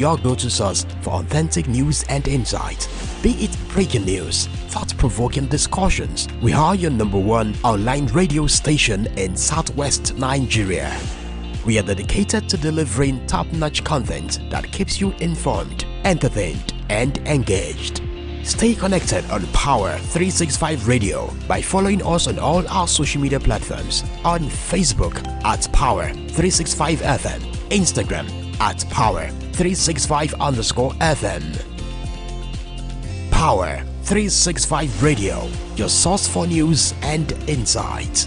your go-to source for authentic news and insight. Be it breaking news, thought-provoking discussions, we are your number one online radio station in Southwest Nigeria. We are dedicated to delivering top-notch content that keeps you informed, entertained, and engaged. Stay connected on Power 365 Radio by following us on all our social media platforms, on Facebook at Power 365 FM, Instagram at Power 365_FM. Power 365 Radio, your source for news and insight.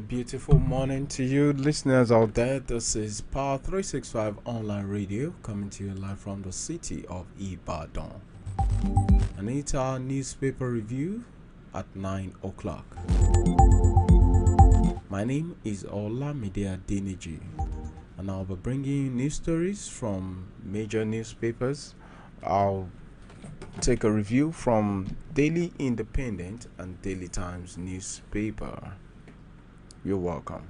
Beautiful morning to you listeners out there. This is Power 365 online radio coming to you live from the city of Ibadan. And it's our newspaper review at 9 o'clock. My name is Olamide Adeniji, and I'll be bringing you news stories from major newspapers. I'll take a review from Daily Independent and Daily Times newspaper. You're welcome.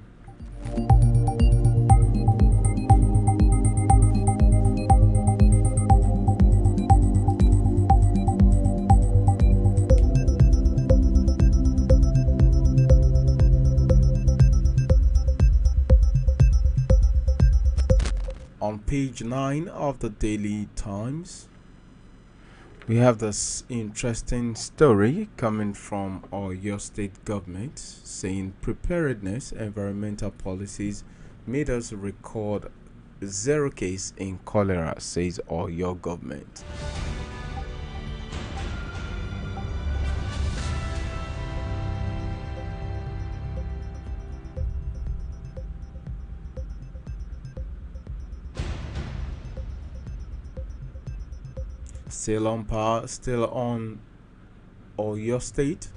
On page 9 of the Daily Times, we have this interesting story coming from Oyo State government saying preparedness environmental policies made us record 0 case in cholera, says Oyo government. Still on Oyo State.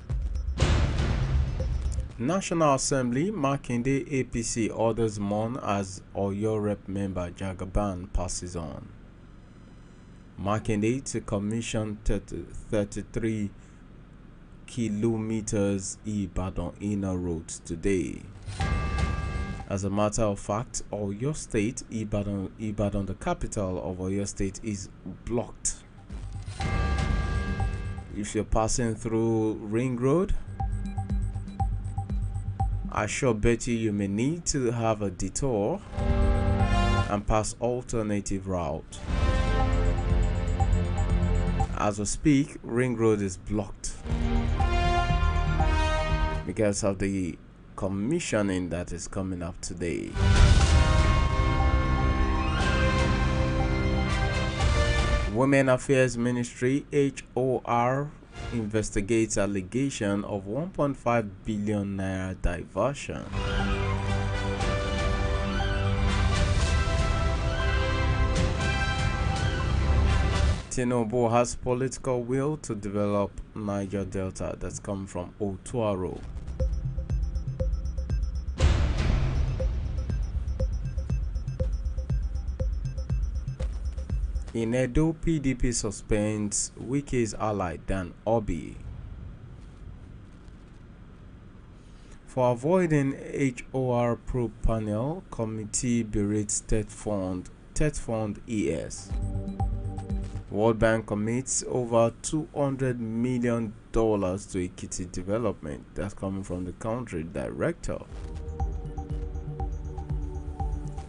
National Assembly, Makinde APC orders mourn as Oyo Rep member Jagaban passes on. Makinde to commission 33 kilometers Ibadan inner roads today. As a matter of fact, Oyo State, Ibadan, the capital of Oyo State, is blocked. If you're passing through Ring Road, I sure bet you may need to have a detour and pass alternative route. As we speak, Ring Road is blocked because of the commissioning that is coming up today. Women Affairs Ministry HOR investigates allegation of 1.5 billion naira diversion. Tinubu has political will to develop Niger Delta. That's come from Otuaro. In Edo, PDP suspends Wike's ally Dan Obi. For avoiding HOR probe panel, committee berates Tet Fund ES. World Bank commits over $200 million to Ekiti development. That's coming from the country director.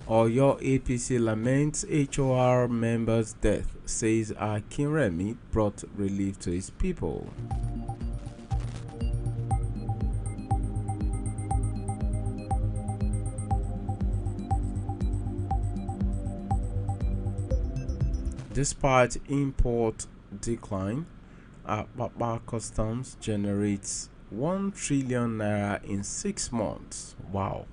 Oyo APC laments HOR member's death, says Akinremi brought relief to his people. Despite import decline, Apapa Customs generates 1 trillion naira in 6 months. Wow.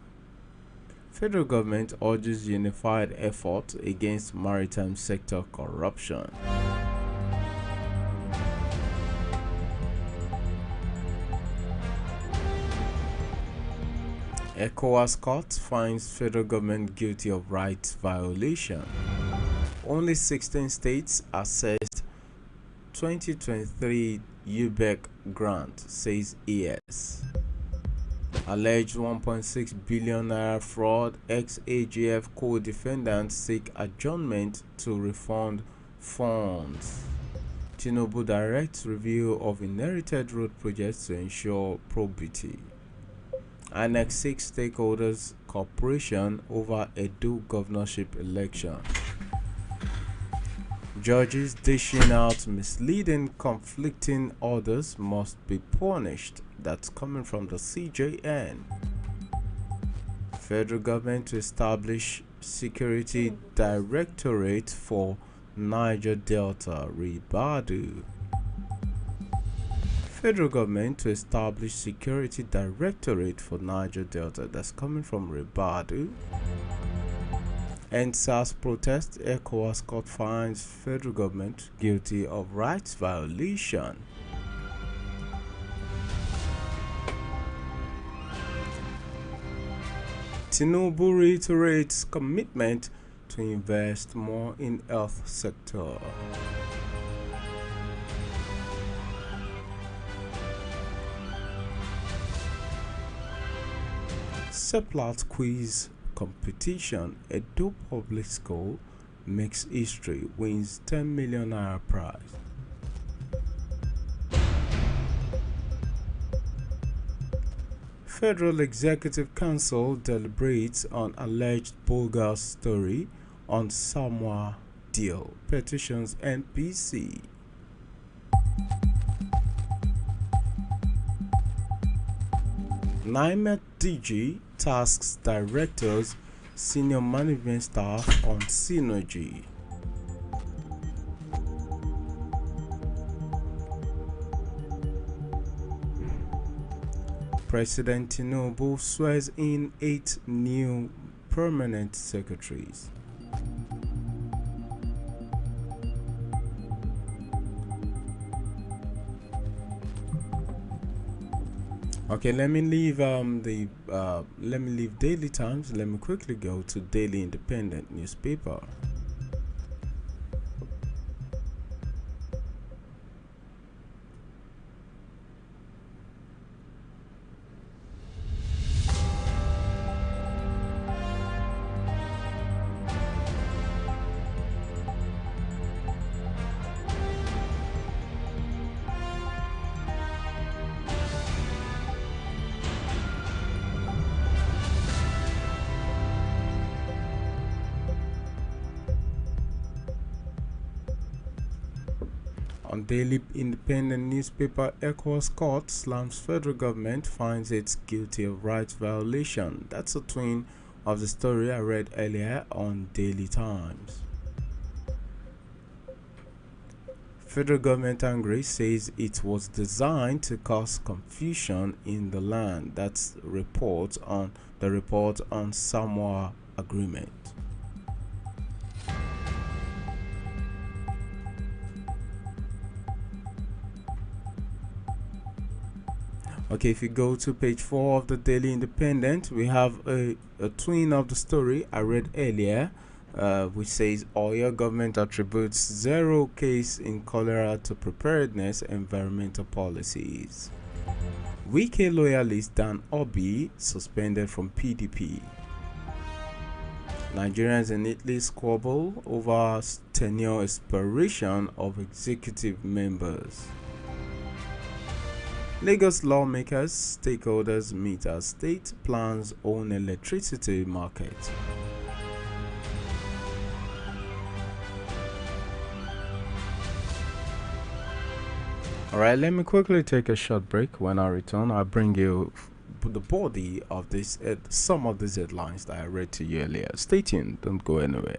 Federal government urges unified effort against maritime sector corruption. ECOWAS court finds federal government guilty of rights violation. Only 16 states assessed 2023 UBEC grant, says ES. Alleged 1.6 billion naira fraud, ex-AGF co-defendants seek adjournment to refund funds. Tinubu directs review of inherited road projects to ensure probity. Annex 6 stakeholders cooperation over Edo governorship election. Judges dishing out misleading, conflicting orders must be punished. That's coming from the CJN. Federal government to establish security directorate for Niger Delta, Ribadu. Federal government to establish security directorate for Niger Delta. That's coming from Ribadu. NSAS protest, ECOWAS court finds federal government guilty of rights violation. Tinubu reiterates commitment to invest more in health sector. Seplat quiz competition. Edo Public School makes history, wins 10 million naira prize. Federal Executive Council deliberates on alleged bogus story on Samoa deal, petitions NPC. NIMET DG tasks directors, senior management staff on synergy. President Tinubu swears in 8 new permanent secretaries. Okay, let me leave Daily Times. Let me quickly go to Daily Independent newspaper. On Daily Independent newspaper, ECOWAS court slams federal government finds it guilty of rights violation. That's a twin of the story I read earlier on Daily Times. Federal government angry says it was designed to cause confusion in the land. That's the report on Samoa agreement. Okay, if you go to page 4 of the Daily Independent, we have a twin of the story I read earlier, which says Oyo government attributes zero case in cholera to preparedness environmental policies. Wike loyalist Dan Obi suspended from PDP. Nigerians in Italy squabble over tenure expiration of executive members. Lagos lawmakers, stakeholders meet as state plans own electricity market. Alright, let me quickly take a short break. When I return, I'll bring you the body of this, some of these headlines that I read to you earlier. Stay tuned, don't go anywhere.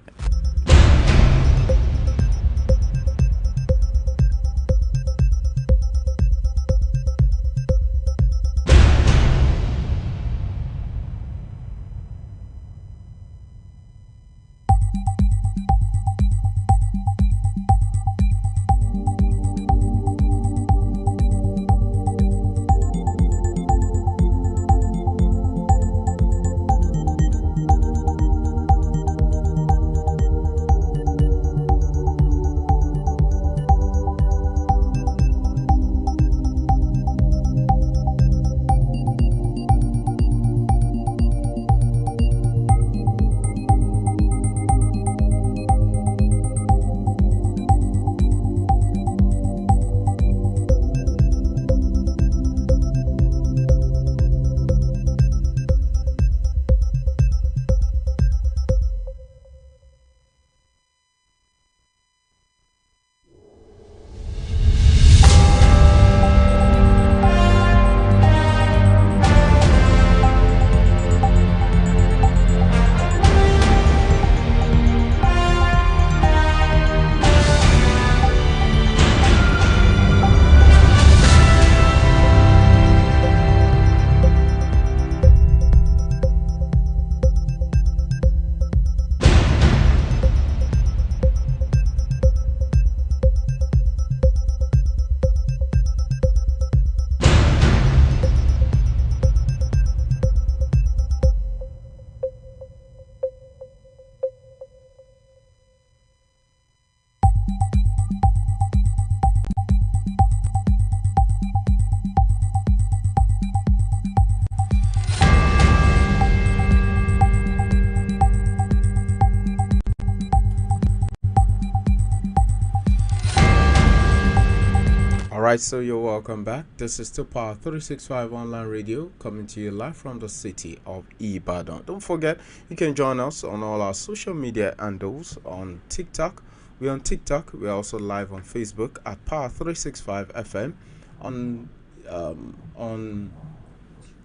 Alright, so you're welcome back. This is still Power 365 online radio coming to you live from the city of Ibadan. Don't forget, you can join us on all our social media handles on TikTok. We're on TikTok. We're also live on Facebook at Power 365 FM. On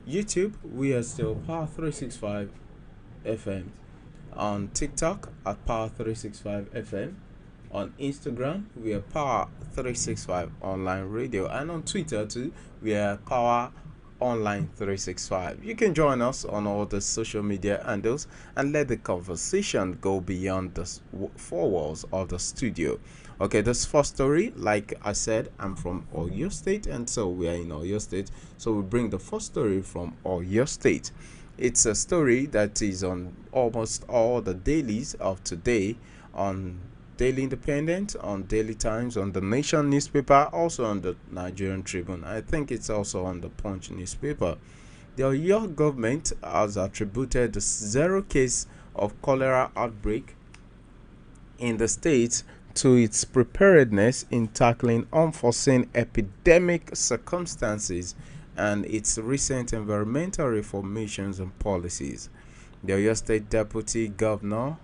YouTube, we are still Power 365 FM. On TikTok at Power 365 FM. On Instagram, we are Power 365 Online Radio, and on Twitter too, we are Power Online 365. You can join us on all the social media handles and let the conversation go beyond the four walls of the studio. Okay, this first story, like I said, I'm from Oyo State, and so we are in Oyo State. So we bring the first story from Oyo State. It's a story that is on almost all the dailies of today, on Daily Independent, on Daily Times, on the Nation newspaper, also on the Nigerian Tribune. I think it's also on the Punch newspaper. The Oyo government has attributed the zero case of cholera outbreak in the state to its preparedness in tackling unforeseen epidemic circumstances and its recent environmental reformations and policies. The Oyo State Deputy Governor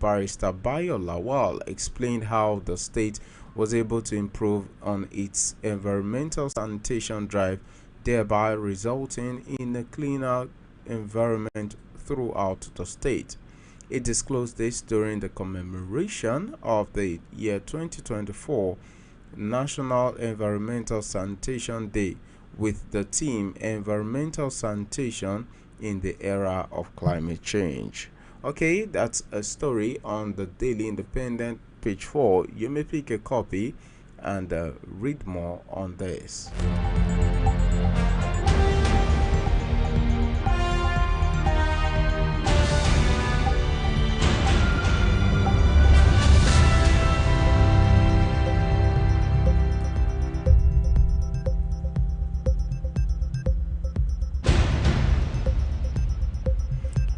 Barrister Bayo Lawal explained how the state was able to improve on its environmental sanitation drive, thereby resulting in a cleaner environment throughout the state. It disclosed this during the commemoration of the year 2024 National Environmental Sanitation Day with the theme Environmental Sanitation in the Era of Climate Change. Okay, that's a story on the Daily Independent, page 4. You may pick a copy and read more on this.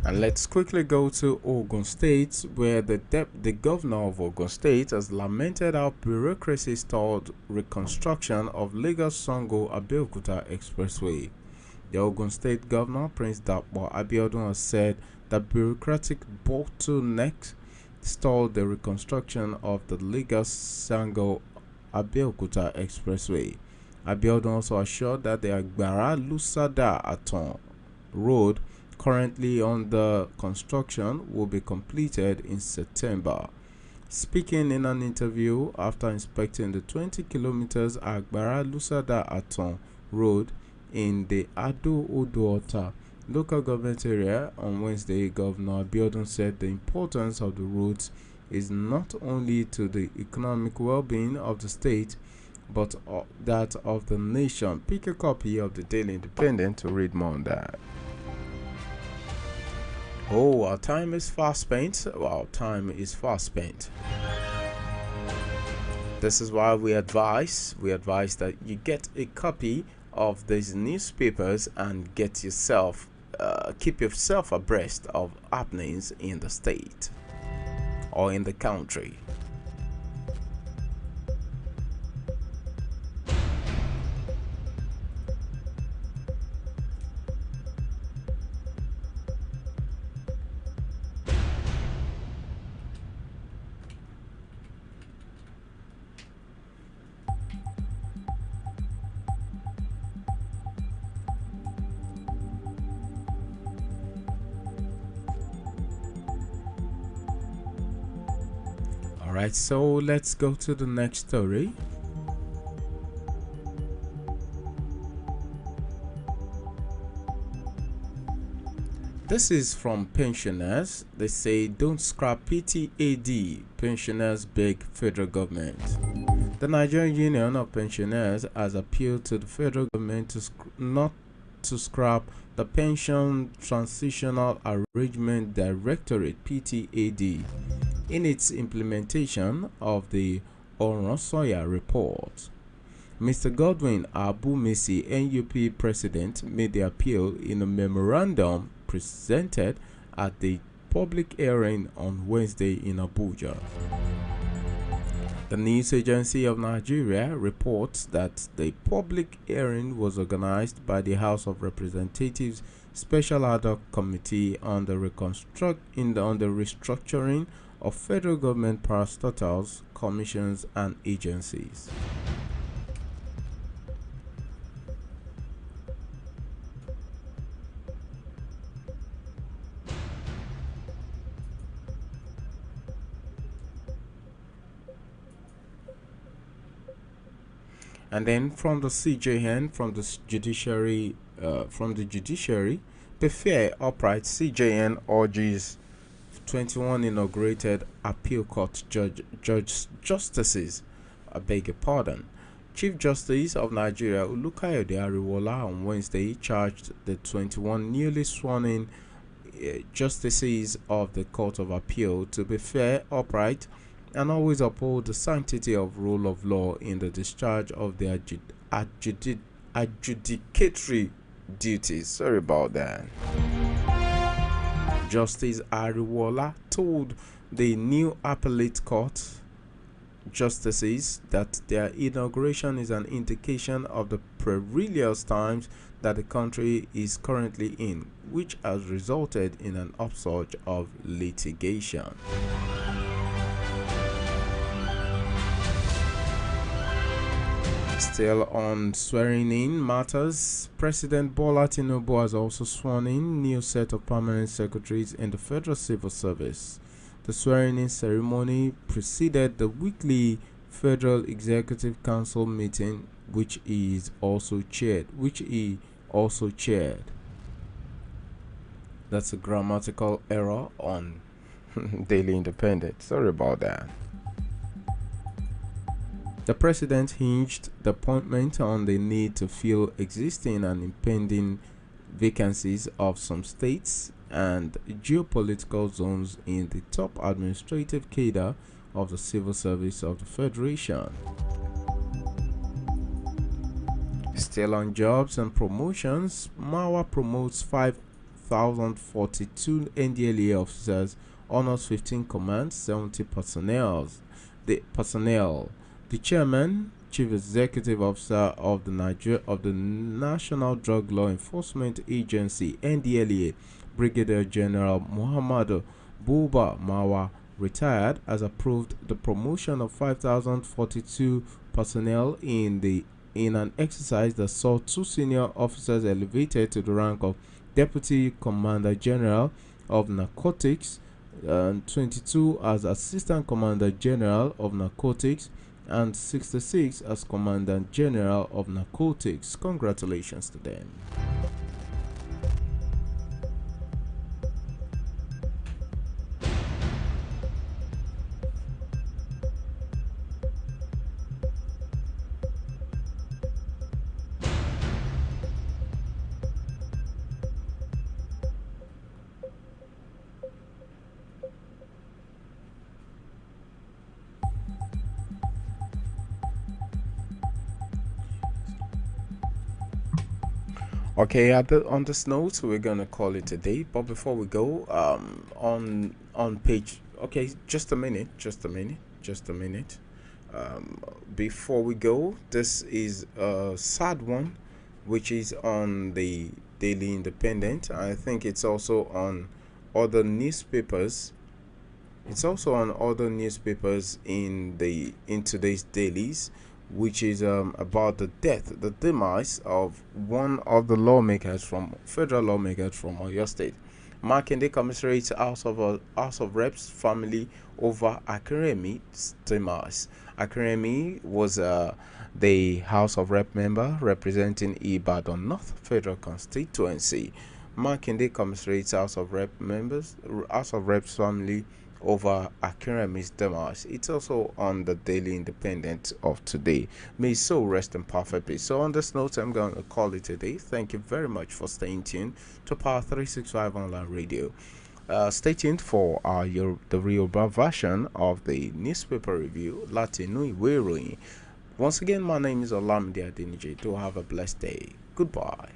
And let's quickly go to Ogun State, where the governor of Ogun State has lamented how bureaucracy stalled reconstruction of Lagos-Sango Abeokuta Expressway. The Ogun State Governor, Prince Dapo Abiodun, has said that bureaucratic bottlenecks stalled the reconstruction of the Lagos-Sango Abeokuta Expressway. Abiodun also assured that the Agbara Lusada Aton Road, currently under construction, will be completed in September. Speaking in an interview after inspecting the 20 kilometers Agbara Lusada Aton Road in the Ado Odoota local government area on Wednesday, Governor Abiodun said the importance of the roads is not only to the economic well-being of the state, but that of the nation. Pick a copy of the Daily Independent to read more on that. Oh, our time is fast spent. Our time is fast spent. This is why we advise that you get a copy of these newspapers and get yourself, keep yourself abreast of happenings in the state or in the country. Alright, so let's go to the next story. This is from pensioners. They say don't scrap PTAD. Pensioners beg federal government. The Nigerian Union of Pensioners has appealed to the federal government to not to scrap the Pension Transitional Arrangement Directorate (PTAD) in its implementation of the Oronsoya report. Mr. Godwin Abumisi, NUP president, made the appeal in a memorandum presented at the public hearing on Wednesday in Abuja. The News Agency of Nigeria reports that the public hearing was organized by the House of Representatives Special Ad hoc Committee on the restructuring of federal government parastatals, commissions, and agencies. And then from the CJN, from the judiciary, be fair, upright, CJN urges 21 inaugurated appeal court justices, I beg your pardon. Chief Justice of Nigeria Olukayode Ariwola on Wednesday charged the 21 newly sworn-in justices of the Court of Appeal to be fair, upright, and always uphold the sanctity of rule of law in the discharge of their adjudicatory duties. Sorry about that. Justice Ariwola told the new appellate court justices that their inauguration is an indication of the perilous times that the country is currently in, which has resulted in an upsurge of litigation. Still on swearing in matters, President Bola Tinubu has also sworn in new set of permanent secretaries in the Federal Civil Service. The swearing-in ceremony preceded the weekly Federal Executive Council meeting, which he also chaired. That's a grammatical error on Daily Independent. Sorry about that. The president hinged the appointment on the need to fill existing and impending vacancies of some states and geopolitical zones in the top administrative cadre of the civil service of the Federation. Still on jobs and promotions, Mawa promotes 5,042 NDLA officers, honors 15 commands, 70 personnel. The chairman, chief executive officer of the National Drug Law Enforcement Agency (NDLEA), Brigadier General Muhammadu Buba Mawa, retired, has approved the promotion of 5,042 personnel in an exercise that saw 2 senior officers elevated to the rank of Deputy Commander General of Narcotics, and 22 as Assistant Commander General of Narcotics, and 66 as Commandant General of Narcotics. Congratulations to them. Okay, on this note, we're gonna call it a day. But before we go, on page, okay, just a minute. Before we go, this is a sad one, which is on the Daily Independent. I think it's also on other newspapers. It's also on other newspapers in today's dailies, which is about the demise of one of the federal lawmakers from Oyo State. Makinde commiserates House of Reps family over Akinremi's demise. Akinremi was the House of Rep member representing Ibadan North Federal Constituency. Makinde commiserates House of Reps family over Akinremi's demise. It's also on the Daily Independent of today. May his soul rest in perfect peace. So on this note, I'm going to call it a day. Thank you very much for staying tuned to Power 365 Online Radio. Stay tuned for the Yoruba version of the newspaper review, Latinu Iwe Iroyin. Once again, my name is Olamide Adenije. Do have a blessed day. Goodbye.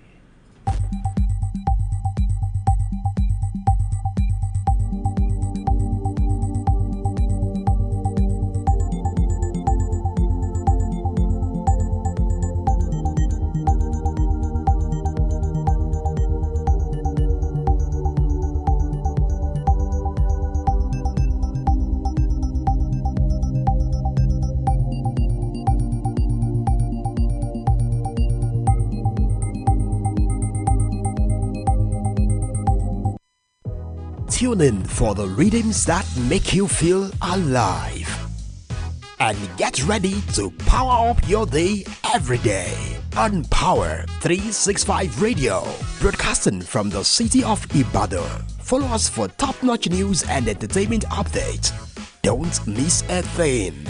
Tune in for the rhythms that make you feel alive. And get ready to power up your day every day on Power 365 Radio, broadcasting from the city of Ibadan. Follow us for top-notch news and entertainment updates. Don't miss a thing.